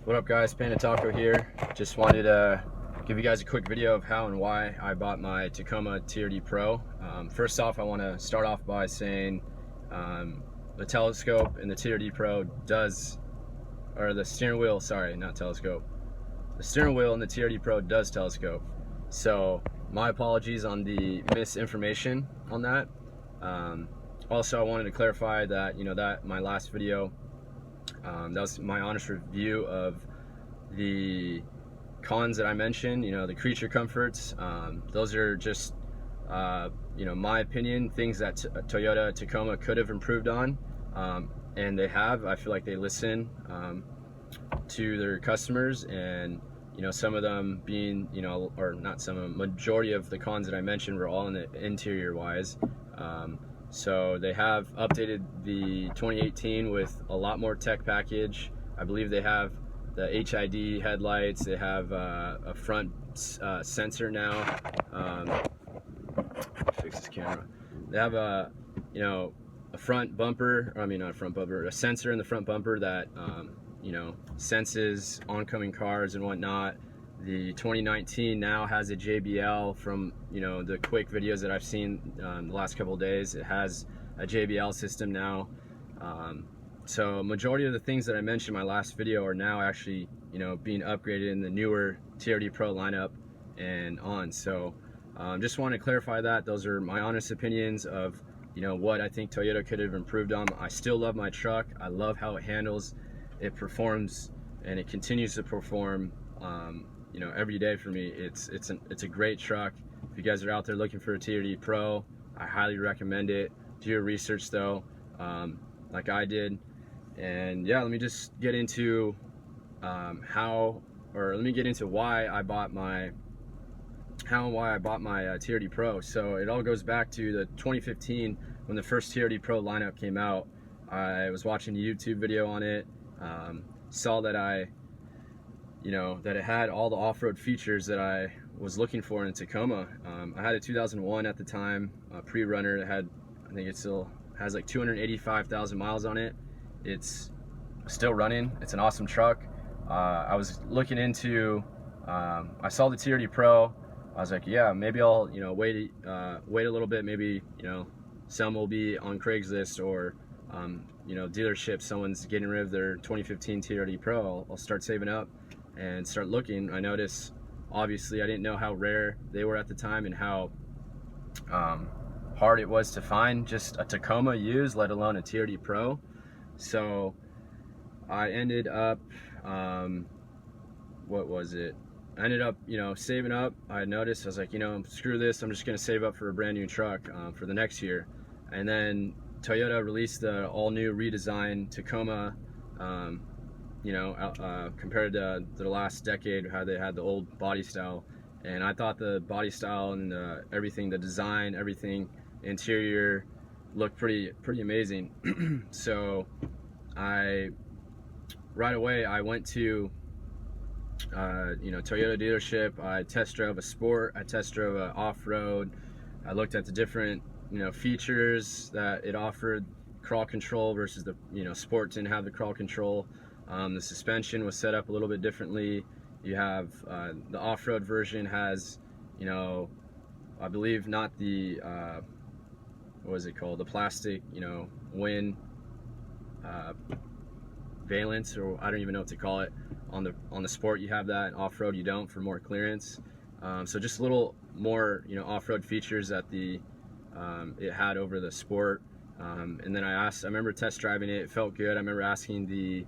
What up guys, Taco here. Just wanted to give you guys a quick video of how and why I bought my Tacoma TRD Pro. First off, I want to start off by saying the telescope in the TRD Pro does, or the steering wheel, sorry, not telescope. The steering wheel in the TRD Pro does telescope. So my apologies on the misinformation on that. Also, I wanted to clarify that, that my last video, that was my honest review of the cons that I mentioned, the creature comforts. Those are just, my opinion, things that Toyota Tacoma could have improved on, and they have. I feel like they listen to their customers, and some of them being, or not some of them, majority of the cons that I mentioned were all in the interior wise. So they have updated the 2018 with a lot more tech package. I believe they have the HID headlights. They have a front sensor now. Fix this camera. They have a front bumper. I mean, not a front bumper. A sensor in the front bumper that senses oncoming cars and whatnot. The 2019 now has a JBL. From the quick videos that I've seen the last couple of days, it has a JBL system now. So majority of the things that I mentioned in my last video are now actually being upgraded in the newer TRD Pro lineup and on. So just want to clarify that. Those are my honest opinions of what I think Toyota could have improved on. I still love my truck. I love how it handles. It performs, and it continues to perform every day for me. It's a great truck. If you guys are out there looking for a TRD Pro, I highly recommend it. Do your research though, like I did. And yeah, let me just get into let me get into why I bought my TRD Pro. So it all goes back to the 2015 when the first TRD Pro lineup came out. I was watching a YouTube video on it, saw that that it had all the off-road features that I was looking for in a Tacoma. I had a 2001 at the time, a pre-runner that had, I think it still has like 285,000 miles on it. It's still running. It's an awesome truck. I was looking into, I saw the TRD Pro. I was like, yeah, maybe I'll, wait a little bit. Maybe, some will be on Craigslist or, dealership. Someone's getting rid of their 2015 TRD Pro. I'll start saving up and start looking. I noticed, obviously, I didn't know how rare they were at the time and how hard it was to find just a Tacoma used, let alone a TRD Pro. So I ended up, what was it? I ended up, saving up. I noticed, I was like, screw this. I'm just going to save up for a brand new truck for the next year. And then Toyota released the all new redesigned Tacoma, compared to the last decade, how they had the old body style. And I thought the body style and everything, the design, everything, interior, looked pretty amazing. So right away I went to Toyota dealership. I test drove a Sport, I test drove a off-road. I looked at the different features that it offered. Crawl control versus the Sport didn't have the crawl control. The suspension was set up a little bit differently. You have the off-road version has I believe not the what was it called, the plastic wind valence, or I don't even know what to call it. On the Sport you have that, off-road you don't, for more clearance. So just a little more off-road features that it had over the Sport. And then I remember test driving it. It felt good. I remember asking the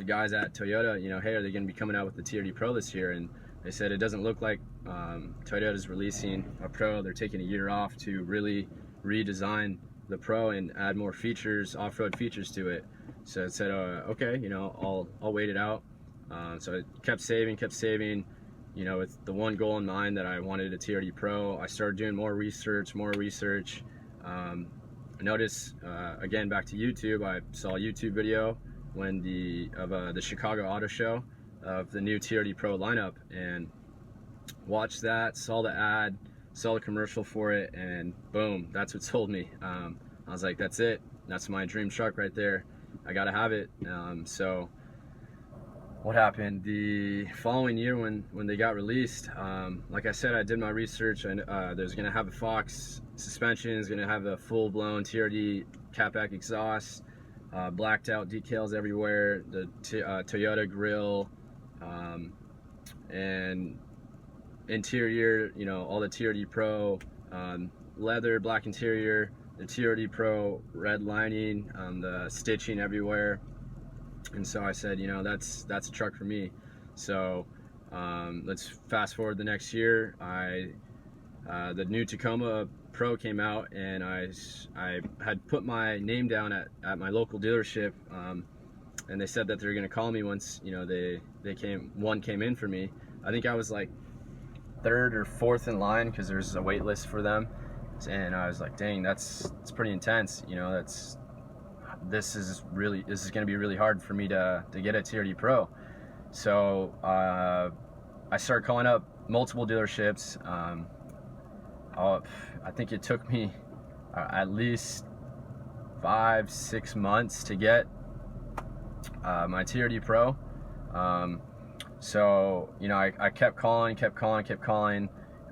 guys at Toyota, hey, are they going to be coming out with the TRD Pro this year? And they said it doesn't look like Toyota's releasing a Pro. They're taking a year off to really redesign the Pro and add more features, off-road features to it. So I said, okay, I'll wait it out. So I kept saving, with the one goal in mind that I wanted a TRD Pro. I started doing more research. I noticed, again, back to YouTube, I saw a YouTube video when the Chicago Auto Show of the new TRD Pro lineup, and watched that, saw the ad, saw the commercial for it, and boom, that's what sold me. I was like, that's it. That's my dream truck right there. I gotta have it. So what happened the following year when they got released, like I said, I did my research, and there's gonna have a Fox suspension, is gonna have a full-blown TRD catback exhaust, blacked out decals everywhere, the Toyota grill, and interior, you know, all the TRD Pro, leather, black interior, the TRD Pro red lining, the stitching everywhere. And so I said, you know, that's a truck for me. So let's fast forward the next year. The new Tacoma Pro came out, and I had put my name down at my local dealership, and they said that they were going to call me once, you know, one came in for me. I think I was like third or fourth in line because there's a wait list for them, and I was like, dang, it's pretty intense, you know. This is going to be really hard for me to get a TRD Pro. So I started calling up multiple dealerships. I think it took me at least 5-6 months to get my TRD Pro. So, you know, I kept calling,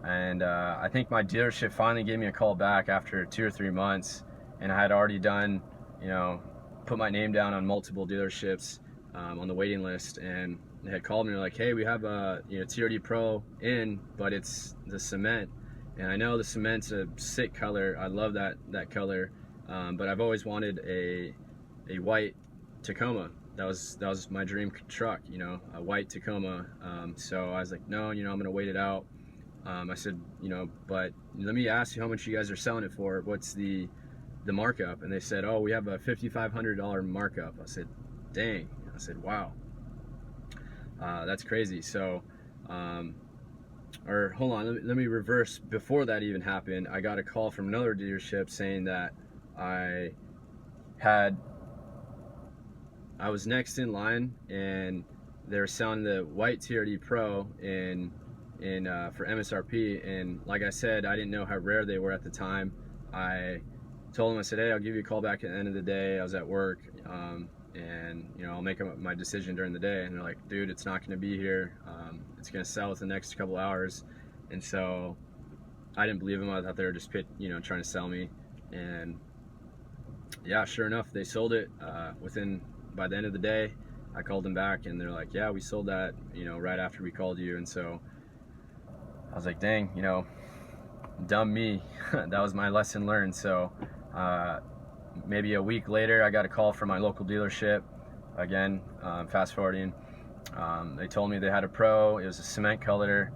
and I think my dealership finally gave me a call back after 2 or 3 months, and I had already done, you know, put my name down on multiple dealerships on the waiting list, and they had called me like, hey, we have a, you know, TRD Pro in, but it's the cement, and I know the cement's a sick color. I love that color, but I've always wanted a white Tacoma. That was my dream truck, you know, a white Tacoma. So I was like, no, you know, I'm gonna wait it out. I said, you know, but let me ask you how much you guys are selling it for. What's the markup? And they said, oh, we have a $5,500 markup. I said, dang. I said, wow, that's crazy. So, or hold on, let me reverse. Before that even happened, I got a call from another dealership saying that I was next in line, and they were selling the white TRD Pro for MSRP. And like I said, I didn't know how rare they were at the time. I told them, I said, hey, I'll give you a call back at the end of the day. I was at work, and you know, I'll make my decision during the day. And they're like, dude, it's not going to be here. It's going to sell within the next couple hours. And so I didn't believe them. I thought they were just trying to sell me. And yeah, sure enough, they sold it by the end of the day. I called them back, and they're like, yeah, we sold that, you know, right after we called you. And so I was like, dang, you know, dumb me. That was my lesson learned. So maybe a week later, I got a call from my local dealership. Again, fast forwarding, they told me they had a Pro. It was a cement color.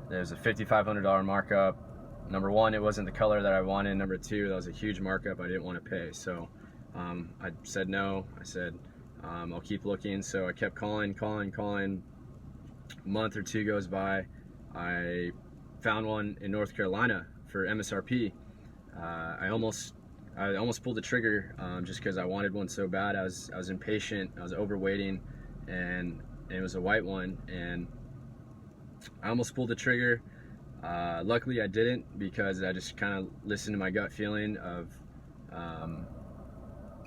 There was a $5,500 markup. Number one, it wasn't the color that I wanted. Number two, that was a huge markup I didn't want to pay. So I said no. I said, I'll keep looking. So I kept calling. A month or two goes by. I found one in North Carolina for MSRP. I almost pulled the trigger just because I wanted one so bad. I was impatient. I was overwaiting, and it was a white one, and I almost pulled the trigger. Luckily I didn't, because I just kind of listened to my gut feeling of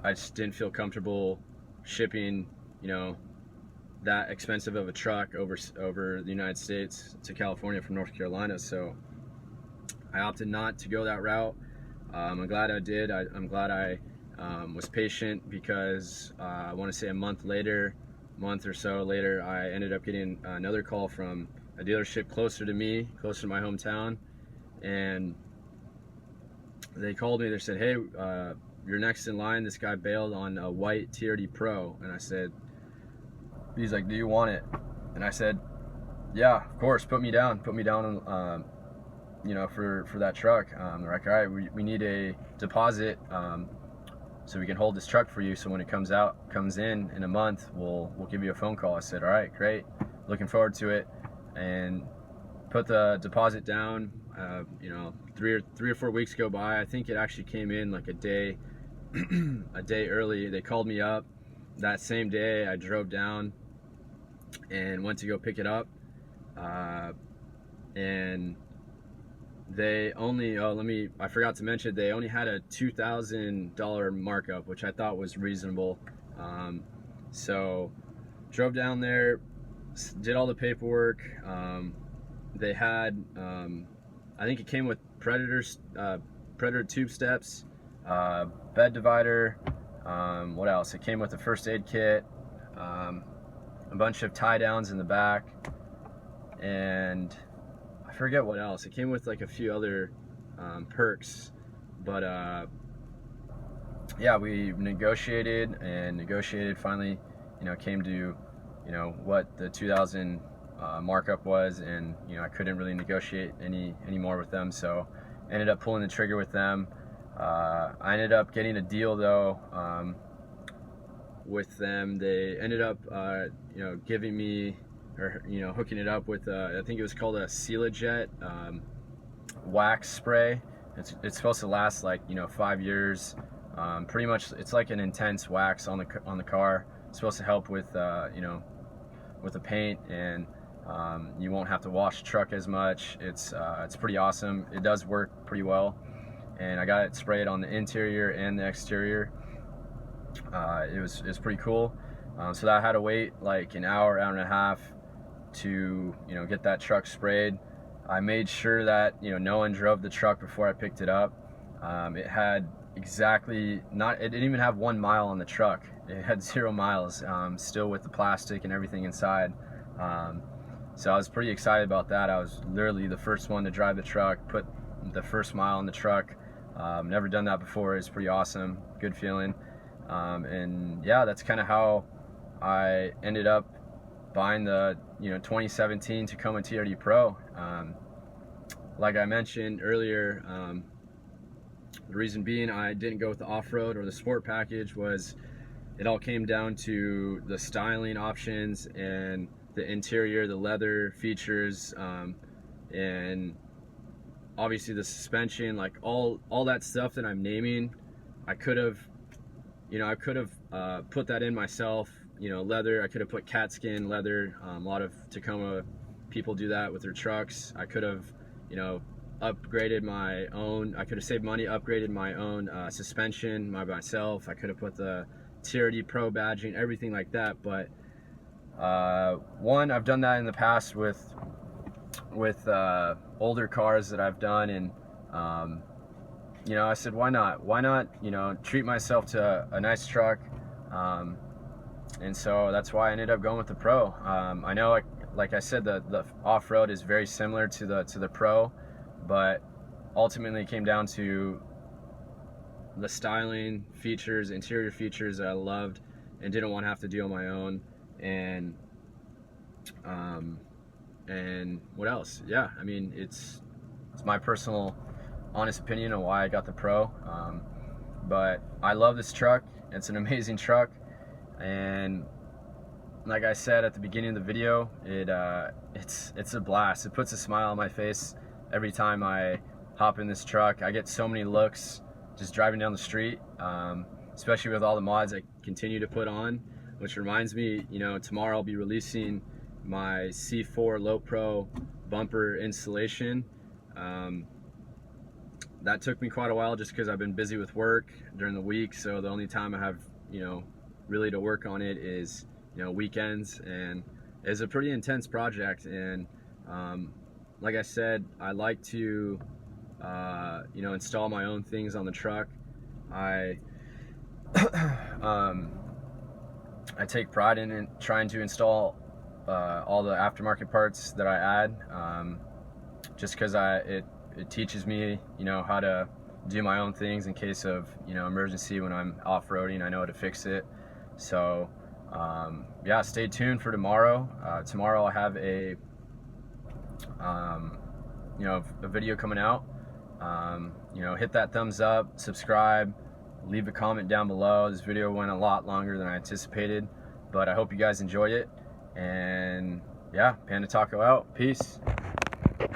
I just didn't feel comfortable shipping, you know, that expensive of a truck over the United States to California from North Carolina. So I opted not to go that route. I'm glad I did. I'm glad I was patient, because I want to say a month or so later, I ended up getting another call from a dealership closer to me, closer to my hometown, and they called me. They said, hey, you're next in line. This guy bailed on a white TRD Pro. And I said, he's like, do you want it? And I said, yeah, of course, put me down on, you know, for that truck. They're like, all right, we need a deposit so we can hold this truck for you, so when it comes in a month, we'll give you a phone call. I said, all right, great, looking forward to it. And put the deposit down. You know, 3 or 4 weeks go by. I think it actually came in like a day early. They called me up that same day. I drove down and went to go pick it up, and they only, I forgot to mention, they only had a $2,000 markup, which I thought was reasonable. So drove down there, did all the paperwork. They had, I think it came with Predator tube steps, bed divider. What else? It came with a first aid kit, a bunch of tie downs in the back, and I forget what else. It came with like a few other perks, but yeah, we negotiated and negotiated. Finally, came to what the 2000 markup was, and I couldn't really negotiate any more with them, so ended up pulling the trigger with them. I ended up getting a deal though with them. They ended up giving me, or hooking it up with I think it was called a Seal-A-Jet wax spray. It's supposed to last like 5 years. Pretty much it's like an intense wax on the car. It's supposed to help with with the paint, and you won't have to wash the truck as much. It's pretty awesome. It does work pretty well, and I got it sprayed on the interior and the exterior. It was pretty cool. So I had to wait like an hour and a half to get that truck sprayed. I made sure that no one drove the truck before I picked it up. It had exactly it didn't even have 1 mile on the truck. It had 0 miles, still with the plastic and everything inside. So I was pretty excited about that. I was literally the first one to drive the truck, put the first mile on the truck. Never done that before. It's pretty awesome, good feeling. And yeah, that's kind of how I ended up buying the 2017 Tacoma TRD Pro. Like I mentioned earlier, the reason being I didn't go with the off-road or the sport package was it all came down to the styling options and the interior, the leather features, and obviously the suspension, like all that stuff that I'm naming. I could have put that in myself. Leather, I could have put cat skin leather. A lot of Tacoma people do that with their trucks. I could have upgraded my own. I could have saved money, upgraded my own suspension myself. I could have put the TRD Pro badging, everything like that. But one, I've done that in the past with older cars that I've done, and I said, why not treat myself to a nice truck. And so that's why I ended up going with the Pro. I know, like I said, the off-road is very similar to the Pro, but ultimately it came down to the styling, features, interior features that I loved and didn't want to have to do on my own. And what else? Yeah, I mean, it's my personal honest opinion on why I got the Pro. But I love this truck. It's an amazing truck, and like I said at the beginning of the video, it's a blast. It puts a smile on my face every time I hop in this truck. I get so many looks just driving down the street, especially with all the mods I continue to put on, which reminds me, tomorrow I'll be releasing my C4 Low Pro bumper installation. That took me quite a while just because I've been busy with work during the week, so the only time I have really to work on it is weekends, and it's a pretty intense project. And like I said, I like to install my own things on the truck. I take pride in trying to install all the aftermarket parts that I add, just because it teaches me how to do my own things in case of emergency. When I'm off-roading, I know how to fix it. So yeah, stay tuned for tomorrow. Tomorrow I'll have a video coming out. Hit that thumbs up, subscribe, leave a comment down below. This video went a lot longer than I anticipated, but I hope you guys enjoyed it. And yeah, Panda Taco out. Peace.